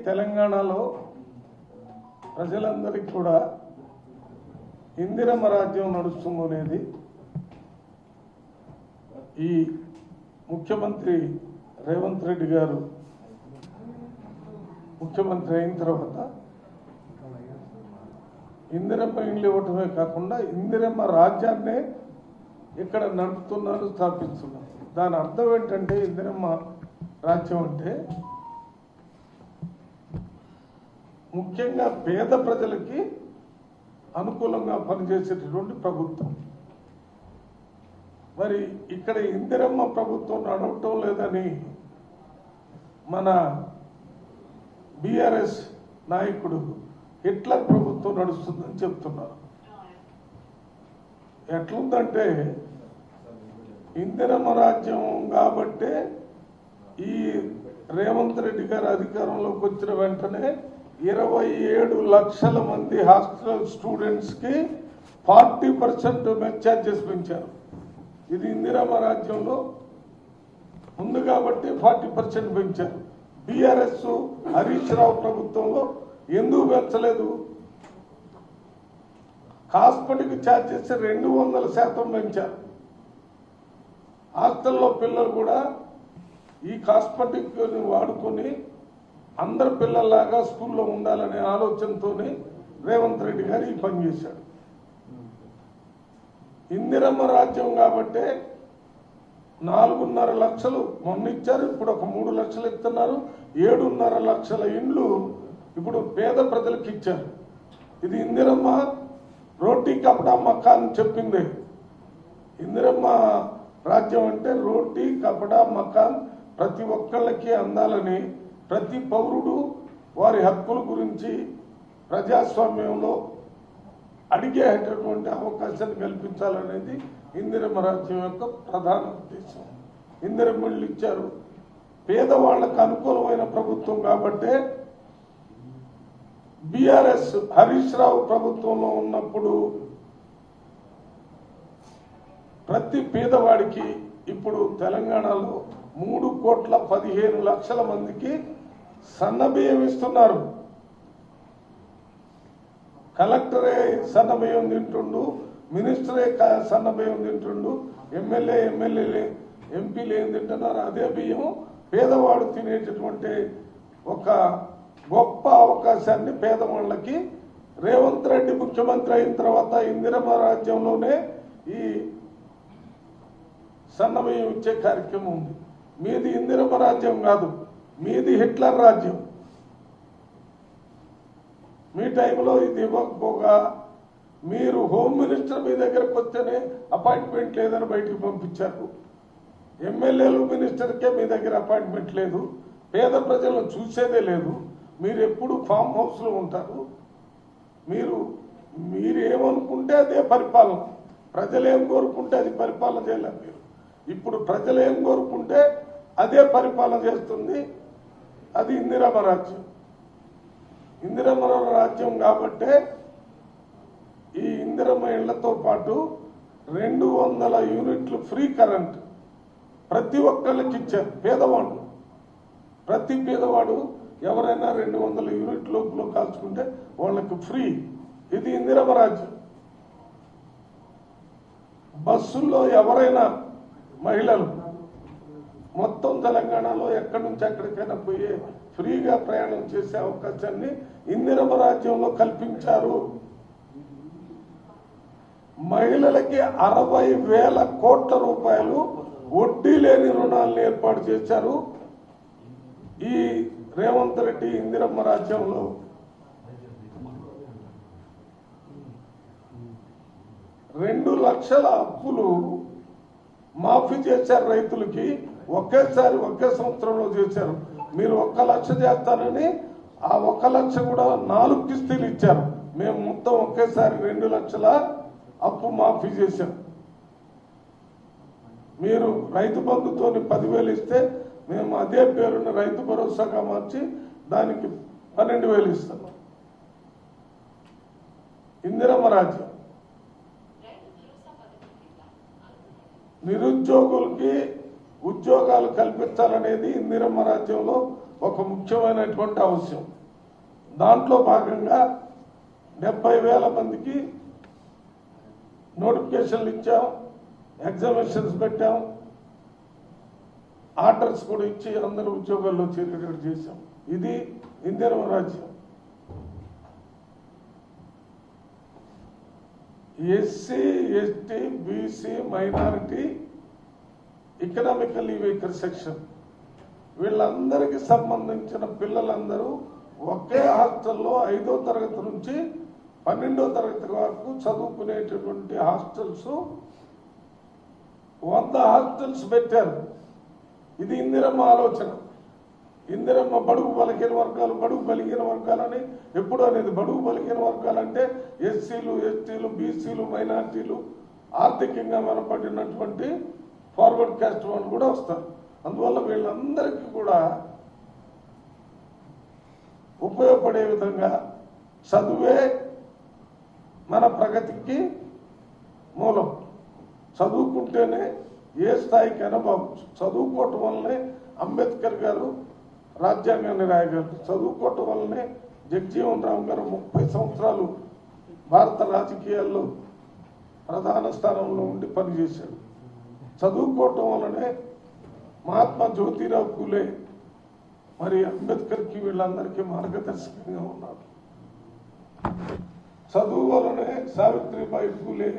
తెలంగాణలో ప్రజలందరికీ కూడా ఇందిరమ్మ రాజ్యం నడుస్తుందనేది ఈ ముఖ్యమంత్రి రేవంత్ రెడ్డి గారు ముఖ్యమంత్రి అయిన తర్వాత ఇందిరమ్మ ఇండ్లు ఇవ్వటమే కాకుండా ఇందిరమ్మ రాజ్యాన్నే ఇక్కడ నడుపుతున్నారు, స్థాపిస్తున్నారు. దాని అర్థం ఏంటంటే ఇందిరమ్మ రాజ్యం అంటే ముఖ్యంగా పేద ప్రజలకి అనుకూలంగా పనిచేసేటటువంటి ప్రభుత్వం. మరి ఇక్కడ ఇందిరమ్మ ప్రభుత్వం నడవటం లేదని మన బీఆర్ఎస్ నాయకుడు హిట్లర్ ప్రభుత్వం నడుస్తుందని చెప్తున్నారు. ఎట్లుందంటే ఇందిరమ్మ రాజ్యం కాబట్టే ఈ రేవంత్ రెడ్డి గారు అధికారంలోకి వచ్చిన వెంటనే 27 లక్షల మంది హాస్టల్ స్టూడెంట్స్కి 40% మెస్ ఛార్జెస్ పెంచారు. ఇది ఇందిరమ్మ రాజ్యంలో ఉంది కాబట్టి 40% పెంచారు. బీఆర్ఎస్ హరీష్ రావు ప్రభుత్వంలో ఎందుకు పెంచలేదు? కాస్మెటిక్ ఛార్జెస్ 200% పెంచారు. హాస్టల్లో పిల్లలు కూడా ఈ కాస్మెటిక్ వాడుకొని అందరు పిల్లల్లాగా స్కూల్లో ఉండాలనే ఆలోచనతోనే రేవంత్ రెడ్డి గారు ఈ పని చేశాడు. ఇందిరమ్మ రాజ్యం కాబట్టే 4.5 లక్షలు మొన్న ఇచ్చారు, ఇప్పుడు ఒక 3 లక్షలు ఇస్తున్నారు. 7.5 లక్షల ఇండ్లు ఇప్పుడు పేద ప్రజలకు ఇచ్చారు. ఇది ఇందిరమ్మ రోటీ కపడా మకాన్ చెప్పింది. ఇందిరమ్మ రాజ్యం అంటే రోటీ కపడా మకాన్ ప్రతి ఒక్కళ్ళకి అందాలని, ప్రతి పౌరుడు వారి హక్కుల గురించి ప్రజాస్వామ్యంలో అడిగేటటువంటి అవకాశాన్ని కల్పించాలనేది ఇందిరమ్మ రాజ్యం యొక్క ప్రధాన ఉద్దేశం. ఇందిరమ్మ ఇళ్ళు ఇచ్చారు. పేదవాళ్లకు అనుకూలమైన ప్రభుత్వం కాబట్టే బీఆర్ఎస్ హరీష్ రావు ప్రభుత్వంలో ఉన్నప్పుడు ప్రతి పేదవాడికి ఇప్పుడు తెలంగాణలో 3,15,00,000 మందికి సన్నబియ్యం ఇస్తున్నారు. కలెక్టరే సన్నబియ్యం తింటుండు, మినిస్టరే సన్నబియ్యం తింటుండు, ఎమ్మెల్యేలు ఎంపీలు ఏం తింటున్నారు? అదే బియ్యం పేదవాడు తినేటటువంటి ఒక గొప్ప అవకాశాన్ని పేదవాళ్ళకి రేవంత్ రెడ్డి ముఖ్యమంత్రి అయిన తర్వాత ఇందిరమ్మ రాజ్యంలోనే ఈ సన్నబియ్యం ఇచ్చే కార్యక్రమం ఉంది. మీది ఇందిరమ్మ రాజ్యం కాదు, మీది హిట్లర్ రాజ్యం. మీ టైంలో ఇది ఇవ్వకపోగా మీరు హోమ్ మినిస్టర్ మీ దగ్గరకు వస్తేనే అపాయింట్మెంట్ లేదని బయటికి పంపించారు. ఎమ్మెల్యేలు మినిస్టర్కే మీ దగ్గర అపాయింట్మెంట్ లేదు. పేద ప్రజలను చూసేదే లేదు. మీరు ఎప్పుడు ఫామ్ హౌస్లో ఉంటారు. మీరు ఏమనుకుంటే అదే పరిపాలన, ప్రజలు ఏం కోరుకుంటే అది పరిపాలన చేయలేరు. మీరు ఇప్పుడు ప్రజలు ఏం కోరుకుంటే అదే పరిపాలన చేస్తుంది. అది ఇందిరమ్మ రాజ్యం. ఇందిరమ్మ రాజ్యం కాబట్టే ఈ ఇందిరమ్మ ఇళ్లతో పాటు 200 యూనిట్లు ఫ్రీ కరెంట్ ప్రతి ఒక్కళ్ళకి ఇచ్చారు. పేదవాడు, ప్రతి పేదవాడు ఎవరైనా 200 యూనిట్ లోపల కాల్చుకుంటే వాళ్ళకి ఫ్రీ. ఇది ఇందిరమ్మ రాజ్యం. బస్సుల్లో ఎవరైనా మహిళలు మొత్తం తెలంగాణలో ఎక్కడి నుంచి ఎక్కడికైనా పోయే ఫ్రీగా ప్రయాణం చేసే అవకాశాన్ని ఇందిరమ్మ రాజ్యంలో కల్పించారు. మహిళలకి 60,000 కోట్ల రూపాయలు వడ్డీ లేని రుణాలను ఏర్పాటు చేశారు ఈ రేవంత్ రెడ్డి ఇందిరమ్మ రాజ్యంలో. 2 లక్షల అప్పులు మాఫీ చేశారు రైతులకి. ఒకే సంవత్సరంలో చేశారు. మీరు 1 లక్ష చేస్తారని ఆ 1 లక్ష కూడా 4 కిస్తీలు ఇచ్చారు. మేము మొత్తం ఒకేసారి 2 లక్షల అప్పు మాఫీ చేశాం. మీరు రైతు బంధుతోని 10,000 ఇస్తే మేము అదే పేరున రైతు భరోసాగా మార్చి దానికి 12,000 ఇస్తాం. ఇందిరమ్మ రాజ్యం. నిరుద్యోగులకి ఉద్యోగాలు కల్పించాలనేది ఇందిరమ్మ రాజ్యంలో ఒక ముఖ్యమైనటువంటి అవసరం. దాంట్లో భాగంగా 70,000 మందికి నోటిఫికేషన్లు ఇచ్చాం, ఎగ్జామినేషన్స్ పెట్టాం, ఆర్డర్స్ కూడా ఇచ్చి అందరూ ఉద్యోగాల్లో చేరేటట్టు చేశాం. ఇది ఇందిరమ్మ రాజ్యం. SC, ST, BC, minority, economically weaker section వీళ్ళందరికీ సంబంధించిన పిల్లలందరూ ఒకే హాస్టల్లో 5వ తరగతి నుంచి 12వ తరగతి వరకు చదువుకునేటటువంటి హాస్టల్స్ 100 హాస్టల్స్ పెట్టారు. ఇది ఇందిరమ్మ ఆలోచన. ఇందిరమ్మ బడుగు బలహీన వర్గాలని ఎప్పుడు అనేది. బడుగు బలహీన వర్గాలంటే ఎస్సీలు, ఎస్టీలు, బీసీలు, మైనార్టీలు, ఆర్థికంగా వెనపడినటువంటి ఫార్వర్డ్ క్యాస్ట్ వాళ్ళు కూడా వస్తారు. అందువల్ల వీళ్ళందరికీ కూడా ఉపయోగపడే విధంగా చదువే మన ప్రగతికి మూలం. చదువుకుంటేనే ఏ స్థాయికైనా బాగుంటుంది. చదువుకోవటం వల్లనే అంబేద్కర్ గారు రాజ్యాంగాన్ని రాయగలరు. చదువుకోవటం వల్లనే జగజీవన్ రామ్ గారు 30 సంవత్సరాలు భారత రాజకీయాల్లో ప్రధాన స్థానంలో ఉండి పనిచేశాడు. చదువుకోవటం వల్లనే మహాత్మా జ్యోతిరావు పూలే మరి అంబేద్కర్కి వీళ్ళందరికీ మార్గదర్శకంగా ఉన్నారు. చదువు వల్లనే సావిత్రిబాయి పూలే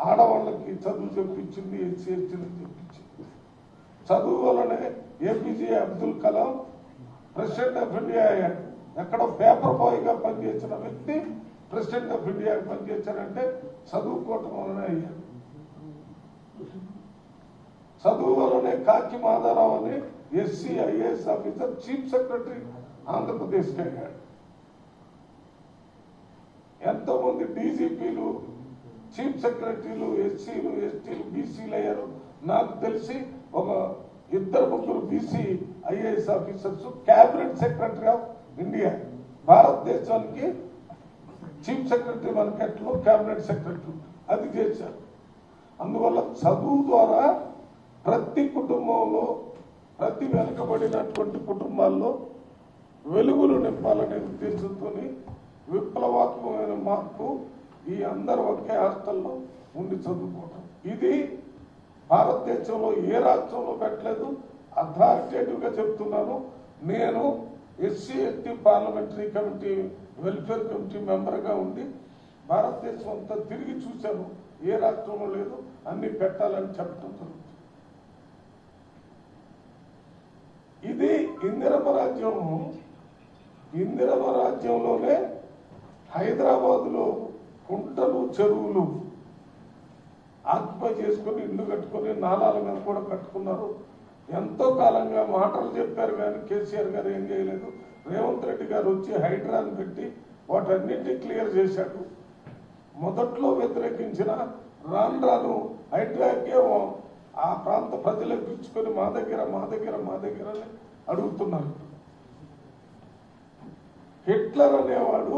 ఆడవాళ్ళకి చదువు చెప్పించింది, ఎస్సీ ఎస్టీలకు చెప్పించింది. చదువు వల్లనే APJ Abdul Kalam president of India అయ్యాడు. ఎక్కడో పేపర్ బాయ్గా పనిచేసిన వ్యక్తి ప్రెసిడెంట్ ఆఫ్ ఇండియా పనిచేశారంటే చదువుకోవటం వలనే అయ్యాడు. చదువు వల్లనే కాకి మాధవరావు అని SC IAS officer chief secretary ఆంధ్రప్రదేశ్కి అయ్యాడు. ఎంతో మంది డీజీపీలు, చీఫ్ సెక్రటరీలు ఎస్సీలు, ఎస్టీలు, బీసీలు అయ్యారు. నాకు తెలిసి ఒక 2-3 BC IAS officers cabinet secretary of India. భారతదేశానికి చీఫ్ సెక్రటరీ మనకెట్లో క్యాబినెట్ సెక్రటరీ అది చేశారు. అందువల్ల చదువు ద్వారా ప్రతి కుటుంబంలో, ప్రతి వెనుకబడినటువంటి కుటుంబాల్లో వెలుగులు నింపాలనే ఉద్దేశంతో విప్లవాత్మకమైన మార్పు ఈ అందరూ ఒకే హాస్టల్లో ఉండి చదువుకోవటం. ఇది భారతదేశంలో ఏ రాష్ట్రంలో పెట్టలేదు. అథారిటేటివ్గా చెప్తున్నాను. నేను SC ST parliamentary committee, welfare committee మెంబర్గా ఉండి భారతదేశం అంతా తిరిగి చూశాను. ఏ రాష్ట్రంలో లేదు. అన్ని పెట్టాలని చెప్పడం జరుగుతుంది. ఇది ఇందిరమ్మ రాజ్యం. ఇందిరమ్మ రాజ్యంలోనే హైదరాబాద్లో కుంటలు, చెరువులు ఆక్యుపై చేసుకుని ఇల్లు కట్టుకుని నాలాల మీద కూడా కట్టుకున్నారు. ఎంతో కాలంగా మాటలు చెప్పారు కానీ కేసీఆర్ గారు ఏం చేయలేదు. రేవంత్ రెడ్డి గారు వచ్చి హైడ్రాని పెట్టి వాటన్నింటినీ క్లియర్ చేశాడు. మొదట్లో వ్యతిరేకించిన రాను హైడ్రాకే ఆ ప్రాంత ప్రజలకు పిలుచుకొని మా దగ్గర అని అడుగుతున్నారు. హిట్లర్ అనేవాడు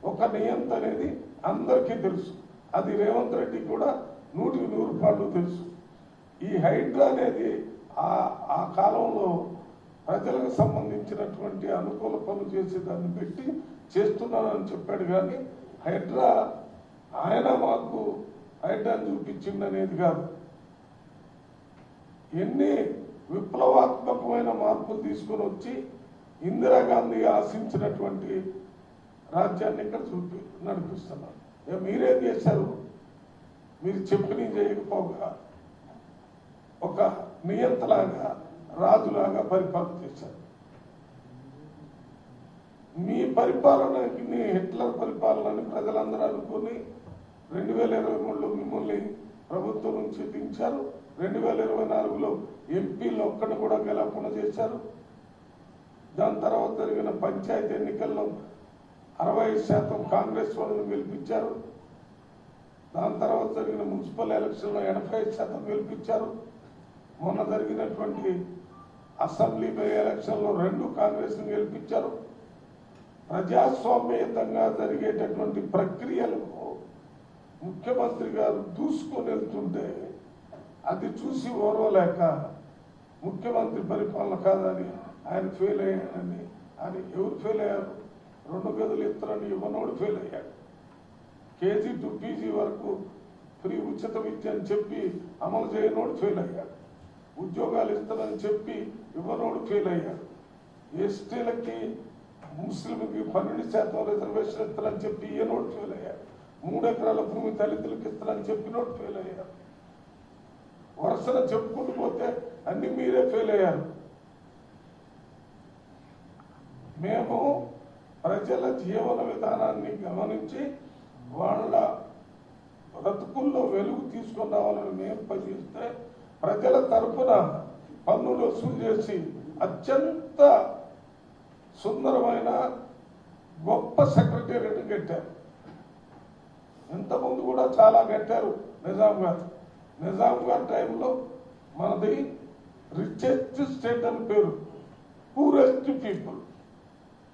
ఒక నియంత అనేది అందరికీ తెలుసు. అది రేవంత్ రెడ్డి కూడా 100% తెలుసు. ఈ హైడ్రా అనేది ఆ కాలంలో ప్రజలకు సంబంధించినటువంటి అనుకూల పనులు చేసి దాన్ని పెట్టి చేస్తున్నానని చెప్పాడు. కానీ హైడ్రా ఆయన మాకు హైడ్రాని చూపించింది అనేది కాదు. ఎన్ని విప్లవాత్మకమైన మార్పులు తీసుకొని వచ్చి ఇందిరాగాంధీ ఆశించినటువంటి రాజ్యాన్ని ఇక్కడ నడిపిస్తున్నారు. మీరేం చేశారు? మీరు చెప్పిన చేయకపోగా ఒక నియంతలాగా, రాజులాగా పరిపాలన చేశారు. మీ పరిపాలనకి హిట్లర్ పరిపాలనని ప్రజలందరూ అనుకుని 2023లో మిమ్మల్ని ప్రభుత్వం నుంచి దించారు. 2024లో ఎంపీలు ఒక్కడిని కూడా గెలవకుండా చేశారు. దాని తర్వాత జరిగిన పంచాయతీ ఎన్నికల్లో 65% కాంగ్రెస్ వాళ్ళని గెలిపించారు. దాని తర్వాత జరిగిన మున్సిపల్ ఎలక్షన్లో 85% గెలిపించారు. మొన్న జరిగినటువంటి అసెంబ్లీ ఎలక్షన్లో 2 కాంగ్రెస్ని గెలిపించారు. ప్రజాస్వామ్యయుతంగా జరిగేటటువంటి ప్రక్రియలు ముఖ్యమంత్రి గారు దూసుకొని వెళ్తుంటే అది చూసి ఓర్వలేక ముఖ్యమంత్రి పరిపాలన కాదని ఆయన ఫెయిల్ అయ్యానని. ఆయన ఎవరు ఫెయిల్ అయ్యారు? 2 గదులు ఇస్తారని ఇవ్వనోడు ఫెయిల్ అయ్యాడు. కేజీ టు పీజీ వరకు ఫ్రీ ఉచిత విద్య అని చెప్పి అమలు చేయనోడు ఫెయిల్ అయ్యాడు. ఉద్యోగాలు ఇస్తారని చెప్పి ఇవ్వనోడు ఫెయిల్ అయ్యాడు. ఎస్టీలకి ముస్లింకి 12% రిజర్వేషన్ ఇస్తారని చెప్పి ఈయనోడు ఫెయిల్ అయ్యాడు. 3 ఎకరాల భూమి దళితులకు ఇస్తారని చెప్పినోడు ఫెయిల్ అయ్యారు. వరుసన చెప్పుకుంటూ పోతే అన్ని మీరే ఫెయిల్ అయ్యారు. మేము ప్రజల జీవన విధానాన్ని గమనించి వాళ్ళ బ్రతుకుల్లో వెలుగు తీసుకొని రావాలని మేము పనిచేస్తే ప్రజల తరఫున పన్నులు వసూలు చేసి అత్యంత సుందరమైన గొప్ప సెక్రటేరియట్ కట్టారు. ఇంతకుముందు కూడా చాలా కట్టారు నిజాం గారి టైంలో. మనది రిచెస్ట్ స్టేట్ అని పేరు, పూరెస్ట్ పీపుల్.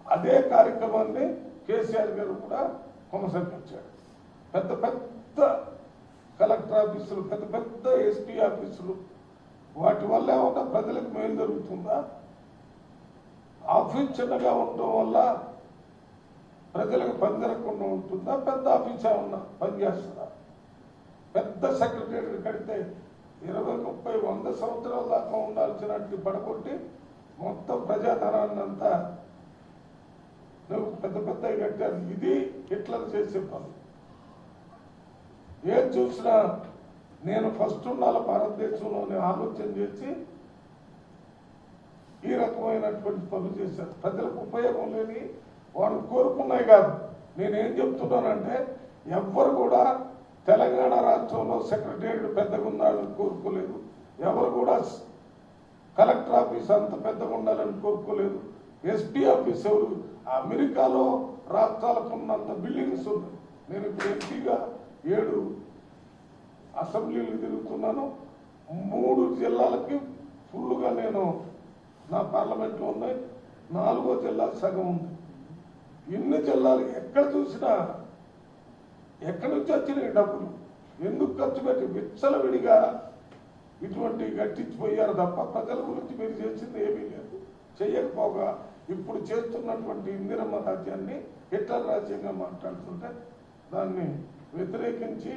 అదే కార్యక్రమాన్ని కేసీఆర్ గారు కూడా కొనసాగించారు. పెద్ద పెద్ద కలెక్టర్ ఆఫీసులు, పెద్ద పెద్ద ఎస్పీ ఆఫీసులు, వాటి వల్ల ఏమన్నా ప్రజలకు మేలు జరుగుతుందా? ఆఫీస్ చిన్నగా ఉండటం వల్ల ప్రజలకు పని జరగకుండా ఉంటుందా? పెద్ద ఆఫీస్ ఏమన్నా పనిచేస్తుందా? పెద్ద సెక్రటరీ కడితే 20, 30, 100 సంవత్సరాల దాకా ఉండాల్సినట్టు పడగొట్టి మొత్తం ప్రజాధనాన్ని అంతా నువ్వు పెద్ద పెద్దవి కట్టారు. ఇది హిట్లర్ చేసే పని. ఏం చూసినా నేను ఫస్ట్ ఉండాలి భారతదేశంలోనే ఆలోచన చేసి ఈ రకమైనటువంటి పనులు చేశారు. ప్రజలకు ఉపయోగం లేని వాళ్ళు కోరుకున్నాయి కాదు. నేనేం చెప్తున్నానంటే ఎవ్వరు కూడా తెలంగాణ రాష్ట్రంలో సెక్రటేరియట్ పెద్దగా ఉండాలని కోరుకోలేదు. ఎవరు కూడా కలెక్టర్ ఆఫీస్ అంత పెద్దగా ఉండాలని కోరుకోలేదు. ఎస్పీ ఆఫీస్ ఎవరు అమెరికాలో రాష్ట్రాలకు ఉన్నంత బిల్డింగ్స్ ఉన్నాయి. నేను ఇప్పుడు ఎంపీగా 7 అసెంబ్లీలు తిరుగుతున్నాను. 3 జిల్లాలకి ఫుల్గా నేను నా పార్లమెంట్లో ఉన్నాయి. 4వ జిల్లా సగం ఉంది. ఇన్ని జిల్లాలు ఎక్కడ చూసినా ఎక్కడి నుంచి వచ్చినాయి డబ్బులు? ఎందుకు ఖర్చు పెట్టి విచ్చలవిడిగా ఇటువంటి గట్టించిపోయారు తప్ప ప్రజల గురించి మీరు చేసింది ఏమీ లేదు. చెయ్యకపోగా ఇప్పుడు చేస్తున్నటువంటి ఇందిరమ్మ రాజ్యాన్ని హిట్లర్ రాజ్యంగా మాట్లాడుతుంటే దాన్ని వ్యతిరేకించి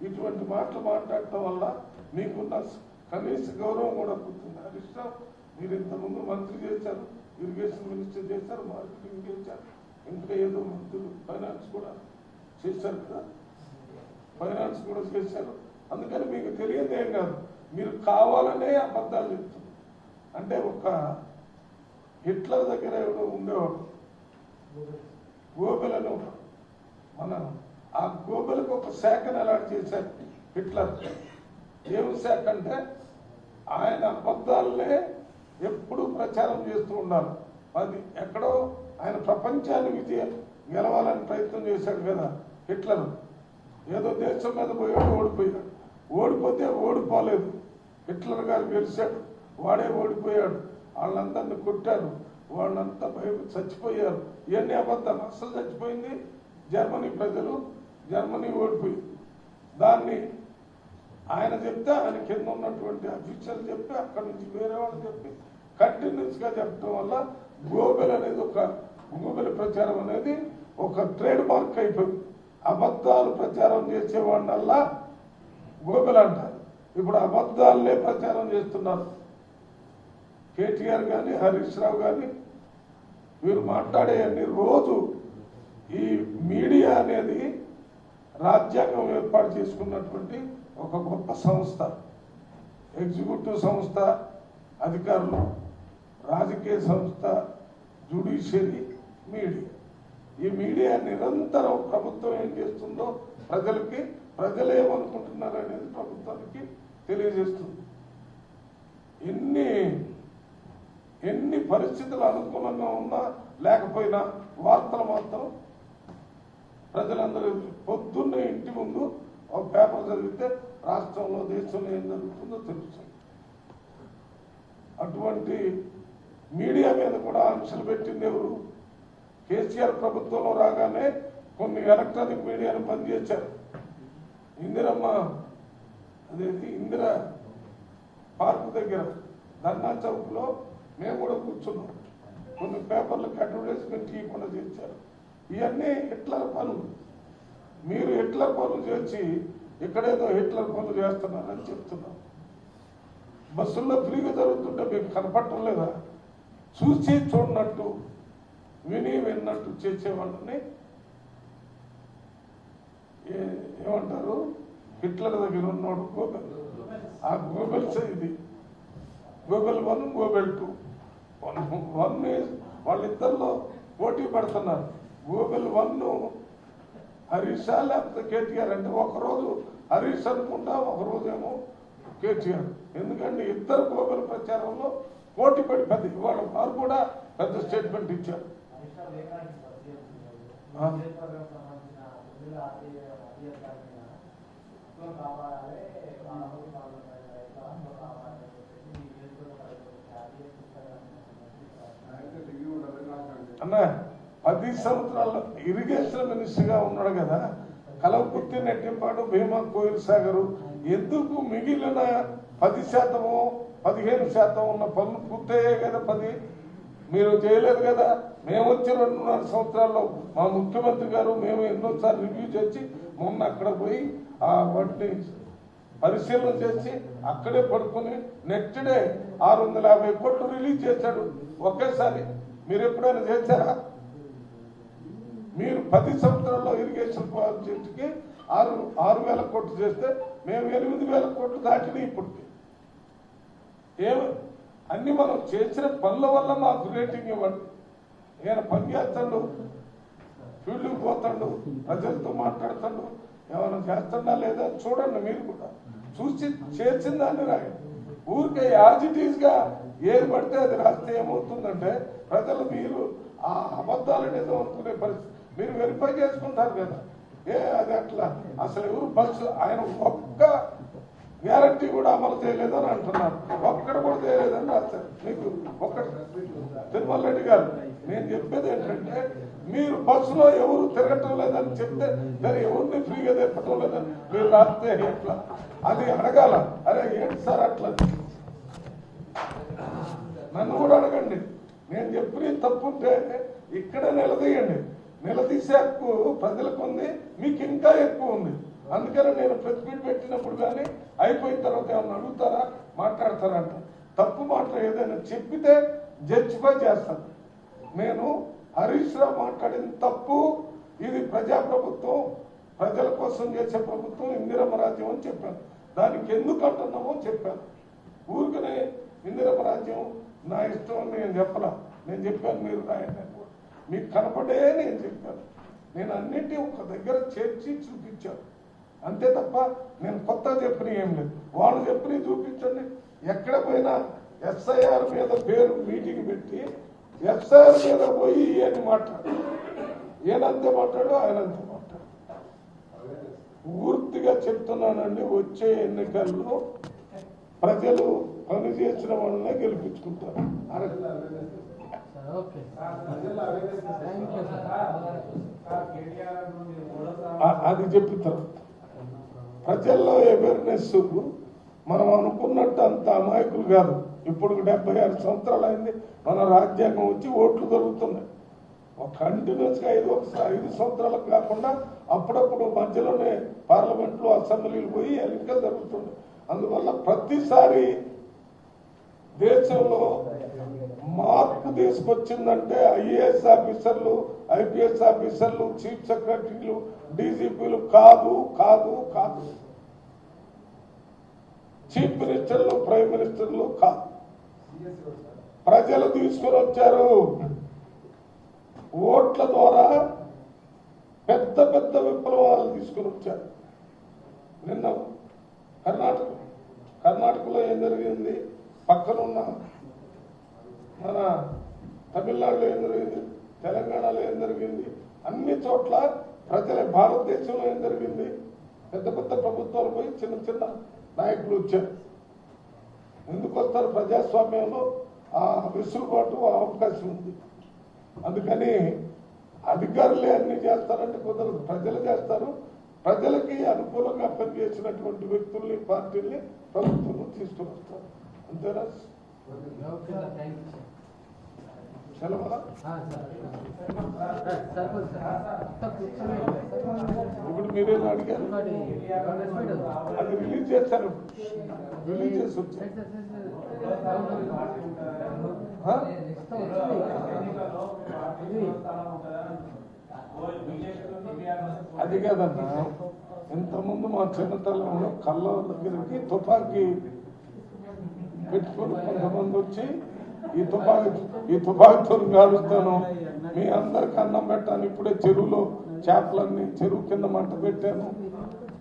ఇటువంటి మాటలు మాట్లాడటం వల్ల మీకున్న కనీస గౌరవం కూడా పుట్టింది. హరీష్ రావు మీరు ఇంతకుముందు మంత్రి చేశారు, ఇరిగేషన్ మినిస్టర్ చేశారు, మార్కెటింగ్ చేశారు, ఇంకా ఏదో మంత్రులు ఫైనాన్స్ కూడా చేశారు కదా, ఫైనాన్స్ కూడా చేశారు. అందుకని మీకు తెలియదు ఏం కాదు. మీరు కావాలనే అబద్ధాలు చెప్తున్నారు. అంటే ఒక హిట్లర్ దగ్గర ఎవడో ఉండేవాడు, గోబెల్ అని ఒక మన ఆ గోబెల్కి ఒక శాఖను అలాంటి చేశారు హిట్లర్. ఏమి శాఖ అంటే ఆయన అబద్ధాలనే ఎప్పుడు ప్రచారం చేస్తూ ఉన్నారు. అది ఎక్కడో ఆయన ప్రపంచాన్ని గెలవాలని ప్రయత్నం చేశాడు కదా హిట్లర్. ఏదో దేశం మీద పోయాడు, ఓడిపోతే ఓడిపోలేదు. హిట్లర్ గారు గెలిచాడు, వాడే ఓడిపోయాడు. వాళ్ళందరినీ కొట్టారు, వాళ్ళంతా చచ్చిపోయారు. ఇవన్నీ అబద్ధాలు. అసలు చచ్చిపోయింది జర్మనీ ప్రజలు, జర్మనీ ఓడిపోయింది. దాన్ని ఆయన చెప్తే ఆయన కింద ఉన్నటువంటి అఫీషియల్ చెప్పి అక్కడి నుంచి వేరే వాళ్ళు చెప్పి కంటిన్యూస్గా చెప్పడం వల్ల గోబెల్ అనేది గోబెల్ ప్రచారం అనేది ఒక ట్రేడ్ మార్క్ అయిపోయింది. అబద్ధాలు ప్రచారం చేసేవాడినల్లా గోబెల్ అంటారు. ఇప్పుడు అబద్ధాలనే ప్రచారం చేస్తున్నారు. కేటీఆర్ కానీ హరీష్ రావు కానీ వీరు మాట్లాడే అన్ని రోజు ఈ మీడియా అనేది రాజ్యాంగం ఏర్పాటు చేసుకున్నటువంటి ఒక గొప్ప సంస్థ. ఎగ్జిక్యూటివ్ సంస్థ, అధికారులు, రాజకీయ సంస్థ, జ్యుడిషియరీ, మీడియా. ఈ మీడియా నిరంతరం ప్రభుత్వం ఏం చేస్తుందో ప్రజలు ఏమనుకుంటున్నారు అనేది ప్రభుత్వానికి తెలియజేస్తుంది. ఎన్ని పరిస్థితులు అనుకూలంగా ఉన్నా లేకపోయినా వార్తలు మాత్రం ప్రజలందరూ పొద్దున్న ఇంటి ముందు ఒక పేపర్ చదివితే రాష్ట్రంలో దేశంలో ఏం జరుగుతుందో తెలుస్తుంది. అటువంటి మీడియా మీద కూడా ఆంక్షలు పెట్టింది ఎవరు? కేసీఆర్ ప్రభుత్వంలో రాగానే కొన్ని ఎలక్ట్రానిక్ మీడియాను బంద్ చేశారు. ఇందిరా పార్క్ దగ్గర ధర్నా చౌక్లో మేము కూడా కూర్చున్నాం. కొన్ని పేపర్లకు అడ్వర్టైజ్మెంట్ ఇవ్వకుండా చేశారు. ఇవన్నీ హిట్లర్ పనులు. మీరు హిట్లర్ పనులు చేసి ఇక్కడేదో హిట్లర్ పనులు చేస్తున్నారని చెప్తున్నాం. బస్సుల్లో ఫ్రీగా జరుగుతుంటే మీకు కనపడటం లేదా? చూసి చూడనట్టు విని విన్నట్టు చేసేవాళ్ళని ఏమంటారు? హిట్లర్ దగ్గర ఉన్నాడు గోబెల్. ఆ గోబెల్స్ ఇది గోబెల్ 1 గోబెల్ 2 వాళ్ళిద్దరిలో పోటీ పడుతున్నారు. గోబెల్ 1 హరీష్ లేకపోతే కేటీఆర్ అంటే ఒకరోజు హరీష్ అనుకుంటా, ఒకరోజేమో కేటీఆర్. ఎందుకంటే ఇద్దరు గోబెల్ ప్రచారంలో పోటీ పడి పెద్ద వారు కూడా పెద్ద స్టేట్మెంట్ ఇచ్చారు. అన్న 10 సంవత్సరాల ఇరిగేషన్ మినిస్టర్గా ఉన్నాడు కదా, కలవకుర్తి, నెట్టింపాడు, భీమా, కోయిల్ సాగరు. ఎందుకు మిగిలిన 10% 15% ఉన్న పనులు పూర్తయ్యాయి కదా? 10 మీరు చేయలేదు కదా? మేము వచ్చి 2.5 సంవత్సరాల్లో మా ముఖ్యమంత్రి గారు మేము ఎన్నోసార్లు రివ్యూ చేసి మొన్న అక్కడ పోయి వాటిని పరిశీలన చేసి అక్కడే పడుకుని నెక్స్ట్ డే 650 కోట్లు రిలీజ్ చేశాడు ఒకేసారి. మీరు ఎప్పుడైనా చేశారా? మీరు 10 సంవత్సరాల్లో ఇరిగేషన్ ప్రాజెక్టుకి 6,000 కోట్లు చేస్తే మేము 8,000 కోట్లు దాటినాయి ఇప్పటికి. అన్ని మనం చేసిన పనుల వల్ల మాకు రేటింగ్ ఇవ్వండి. ఈయన పని చేస్తాడు, ఫీల్డ్కి పోతాడు, ప్రజలతో మాట్లాడుతాడు, ఏమైనా చేస్తుందా లేదా చూడండి. మీరు కూడా చూసి చేసిన దాన్ని రాయండి. ఊరికే యాజ్ ఇట్ ఈజ్ గా ఏది పడితే అది రాస్తే ఏమవుతుందంటే ప్రజలు మీరు ఆ అబద్ధాలు నిజం అనుకునే పరిస్థితి. మీరు వెరిఫై చేసుకుంటారు కదా, అది అట్లా అసలు ఎవరు బస్సు ఆయన ఒక్క గ్యారంటీ కూడా అమలు చేయలేదని అంటున్నారు. ఒక్కడ కూడా చేయలేదని రాస్తారు. మీకు ఒక్కటి తిరుమల రెడ్డి గారు, నేను చెప్పేది ఏంటంటే మీరు బస్సులో ఎవరు తిరగటం లేదని చెప్తే దాన్ని ఎవరిని ఫ్రీగా తిప్పటం లేదని మీరు రాస్తే ఎట్లా? అది అడగాల. అరే ఏంటి సార్ అట్లా? నన్ను కూడా అడగండి. నేను చెప్పిన తప్పుంటే ఇక్కడ నిలదీయండి. నిలదీసే హక్కు ప్రజలకు ఉంది, మీకు ఇంకా ఎక్కువ ఉంది. అందుకని నేను ప్రెస్ మీట్ పెట్టినప్పుడు కానీ అయిపోయిన తర్వాత ఏమన్నా అడుగుతారా, మాట్లాడతారంట. తప్పు మాట ఏదైనా చెప్పితే జస్టిఫై చేస్తాను. నేను హరీష్ రావు మాట్లాడిన తప్పు, ఇది ప్రజాప్రభుత్వం, ప్రజల కోసం చేసే ప్రభుత్వం, ఇందిరమ్మ రాజ్యం అని చెప్పాను. దానికి ఎందుకు అంటున్నామో చెప్పాను. ఊరికనే ఇందిరమ్మ రాజ్యం నా ఇష్టం అని నేను చెప్పలా. నేను చెప్పాను మీరు రాయండి. మీకు కనపడే నేను చెప్పాను. నేను అన్నింటి ఒక దగ్గర చేర్చి చూపించాను అంతే తప్ప నేను కొత్త చెప్పిన ఏం లేదు. వాళ్ళు చెప్పిన చూపించండి. ఎక్కడ పోయినా ఎస్ఐఆర్ మీద పేరు మీటింగ్ పెట్టి ఎస్ఐఆర్ మీద పోయి అని మాట్లాడు. ఏనంతే మాట్లాడు, ఆయనంతే మాట్లాడు. పూర్తిగా చెప్తున్నానండి, వచ్చే ఎన్నికల్లో ప్రజలు పనిచేసిన వాళ్ళనే గెలిపించుకుంటారు. అది చెప్పిన తర్వాత ప్రజల్లో అవేర్నెస్ మనం అనుకున్నట్టు అంత అమాయకులు కాదు. ఇప్పుడు 76 సంవత్సరాలు అయింది మన రాజ్యాంగం వచ్చి, ఓట్లు దొరుకుతున్నాయి. కంటిన్యూస్గా 5 సంవత్సరాలకు కాకుండా అప్పుడప్పుడు మధ్యలోనే పార్లమెంట్లో అసెంబ్లీలు పోయి ఎన్నికలు జరుగుతున్నాయి. అందువల్ల ప్రతిసారి దేశంలో మార్పు తీసుకొచ్చిందంటే ఐఏఎస్ ఆఫీసర్లు, ఐపీఎస్ ఆఫీసర్లు, చీఫ్ సెక్రటరీలు, డీజీపీలు కాదు కాదు కాదు. చీఫ్ మినిస్టర్లు, ప్రైమ్ మినిస్టర్లు కాదు. ప్రజలు తీసుకొని వచ్చారు. ఓట్ల ద్వారా పెద్ద పెద్ద విప్లవాలు తీసుకొని వచ్చారు. నిన్న కర్ణాటకలో ఏం జరిగింది, పక్కనున్న మన తమిళనాడులో ఏం జరిగింది, తెలంగాణలో ఏం జరిగింది, అన్ని చోట్ల ప్రజల భారతదేశంలో ఏం జరిగింది, పెద్ద పెద్ద ప్రభుత్వాలు పోయి చిన్న చిన్న నాయకులు వచ్చారు. ఎందుకు వస్తారు? ప్రజాస్వామ్యంలో ఆ వెసులుబాటు, అవకాశం ఉంది. అందుకని అధికారులే అన్ని చేస్తారంటే కుదరదు. ప్రజలు చేస్తారు. ప్రజలకి అనుకూలంగా పనిచేసినటువంటి వ్యక్తుల్ని, పార్టీల్ని ప్రభుత్వం తీసుకుని వస్తారు. అంతేనా? సెలవా? ఇప్పుడు మీరేం అడిగారు? అది రిలీజ్ చేస్తారు, రిలీజ్ చేసి వచ్చారు. అది కాదన్నా, ఇంతకుముందు మా చిన్నతనంలో కళ్ళ దగ్గరికి తుపాకీ పెట్టుకుని కొంతమంది వచ్చి ఈ తుపాకీతో కాలుస్తాను, మీ అందరికి అన్నం పెట్టాను, ఇప్పుడే చెరువులో చేపలన్నీ చెరువు కింద మంట పెట్టాను,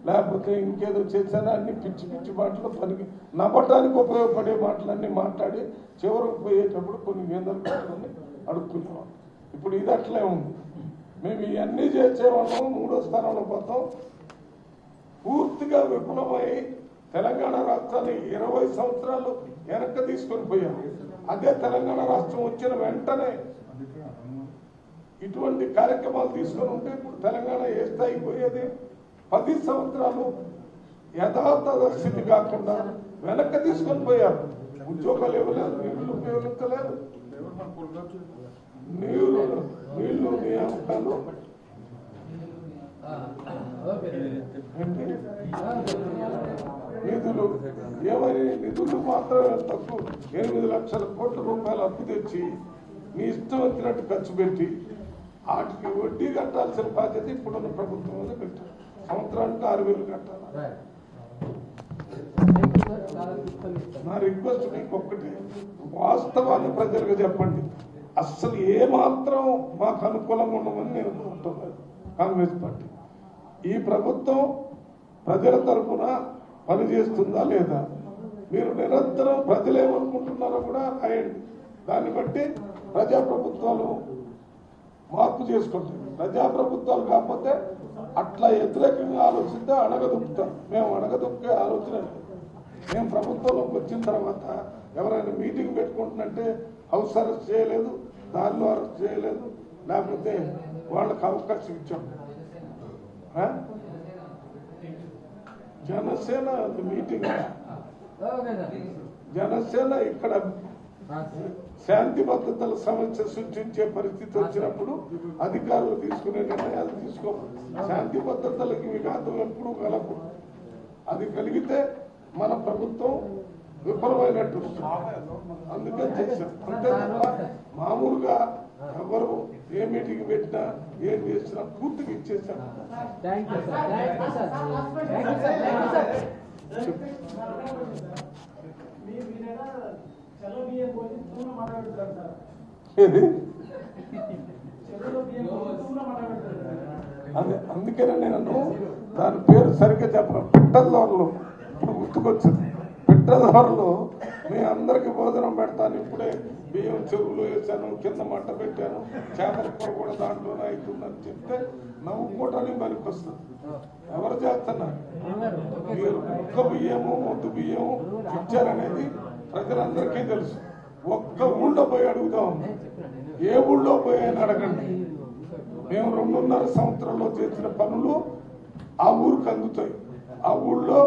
లేకపోతే ఇంకేదో చేశాను, అన్ని పిచ్చి పిచ్చి మాటలు పనికి నవ్వటానికి ఉపయోగపడే మాటలన్నీ మాట్లాడి చివరికి పోయేటప్పుడు కొన్ని వేందలు పెట్టుకొని అడుక్కునేవాళ్ళం. ఇప్పుడు ఇది అట్లే ఉంది. మేము ఇవన్నీ చేసేవాళ్ళం, 3వ స్థానంలో పోతాం. పూర్తిగా విఫలమై తెలంగాణ రాష్ట్రాన్ని 20 సంవత్సరాలు వెనక్కి తీసుకొని పోయాం. అదే తెలంగాణ రాష్ట్రం వచ్చిన వెంటనే ఇటువంటి కార్యక్రమాలు తీసుకొని ఉంటే ఇప్పుడు తెలంగాణ ఏ స్థాయికి పోయేది? 10 సంవత్సరాలు యథార్థ స్థితి కాకుండా వెనక్కి తీసుకొని పోయారు. ఉద్యోగాలు ఇవ్వలేదు, నిధులు ఉపయోగించలేదు, నీళ్లు నియామకాలు నిధులు ఏమని నిధులు మాత్రమే తక్కువ 8 లక్షల కోట్ల రూపాయలు అప్పు తెచ్చి మీ ఇష్టం వచ్చినట్టు ఖర్చు పెట్టి వాటికి వడ్డీ కట్టాల్సిన బాధ్యత ఇప్పుడున్న ప్రభుత్వం మీద పెట్టారు. సంవత్సరానికి 6,000 కట్టాలి. నా రిక్వెస్ట్ మీకు ఒక్కటి, వాస్తవాన్ని ప్రజలకు చెప్పండి. అస్సలు ఏమాత్రం మాకు అనుకూలంగా ఉండమని నేను కోరుతున్నాను. కాంగ్రెస్ పార్టీ ఈ ప్రభుత్వం ప్రజల తరఫున పనిచేస్తుందా లేదా? మీరు నిరంతరం ప్రజలు ఏమనుకుంటున్నారో కూడా రాయండి. దాన్ని బట్టి ప్రజాప్రభుత్వాలు మార్పు చేసుకుంటాయి. ప్రజాప్రభుత్వాలు కాకపోతే అట్లా వ్యతిరేకంగా ఆలోచిస్తే అణగదొక్కుతాం. మేము అణగదొక్కే ఆలోచన లేదు. మేము ప్రభుత్వంలోకి వచ్చిన తర్వాత ఎవరైనా మీటింగ్ పెట్టుకుంటున్నంటే హౌస్ అరెస్ట్ చేయలేదు, దారిలో అరెస్ట్ చేయలేదు, లేకపోతే వాళ్ళకి అవకాశం ఇచ్చాం. జనసేన మీటింగ్, జనసేన ఇక్కడ శాంతి భద్రతల సమస్య సృష్టించే పరిస్థితి వచ్చినప్పుడు అధికారులు తీసుకునే నిర్ణయాలు తీసుకో. శాంతి భద్రతలకి విఘాతం ఎప్పుడు కలగకూడదు. అది కలిగితే మన ప్రభుత్వం విఫలమైనట్టు. అందుకని చేశాం. అంతే తప్ప మామూలుగా ఎవరు ఏ మీటింగ్ పెట్టినా ఏం చేసినా పూర్తిగా ఇచ్చేసాం. అందుకనే నేను దాని పేరు సరిగ్గా చెప్పను. పిట్టలదోరలు ఇప్పుడు గుర్తుకొచ్చింది. పిట్టలదోరలు మీ అందరికి భోజనం పెడతాను, ఇప్పుడే బియ్యం చెరువులు వేసాను, కింద మంట పెట్టాను, చేపల కూర కూడా దాంట్లోనే అవుతుందని చెప్తే నవ్వుకోవటానికి పనికి వస్తుంది. ఎవరు చేస్తున్నారు? మీరు ఒక్క బియ్యము మొద్దు బియ్యము ఇచ్చారనేది ప్రజలందరికీ తెలుసు. ఒక్క ఊళ్ళో పోయి అడుగుదాం, ఏ ఊళ్ళో పోయి అని అడగండి. మేము 2.5 సంవత్సరాల్లో చేసిన పనులు ఆ ఊరికి అందుతాయి. ఆ ఊళ్ళో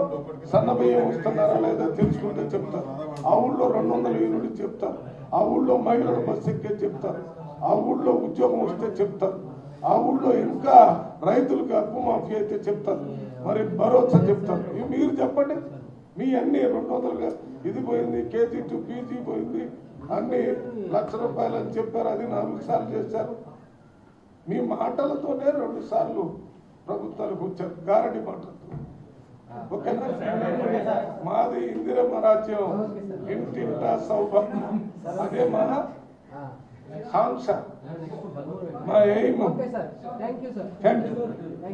సన్న బియ్యం వస్తున్నారా లేదా తెలుసుకుంటే చెప్తారు. ఆ ఊళ్ళో 200 యూనిట్లు చెప్తారు. ఆ ఊళ్ళో మహిళలు బస్సు ఎక్కే చెప్తారు. ఆ ఊళ్ళో ఉద్యోగం వస్తే చెప్తారు. ఆ ఊళ్ళో ఇంకా రైతులకు అప్పు మాఫీ అయితే చెప్తారు. మరి భరోసా చెప్తారు. ఇవి మీరు చెప్పండి. మీ అన్ని 200గా ఇది పోయింది, కేజీ టు పీజీ పోయింది, అన్ని ₹1,00,000 అని చెప్పారు. అది 4 సార్లు చేశారు. మీ మాటలతోనే 2 సార్లు ప్రభుత్వాలకు వచ్చారు, గారడి మాటలతో. ఓకేనా? మాది ఇందిరమ్మ రాజ్యం, ఇంటింటా సౌభాగ్యం, అదే మా కాంక్ష, మా ఎయిమ్. Thank you.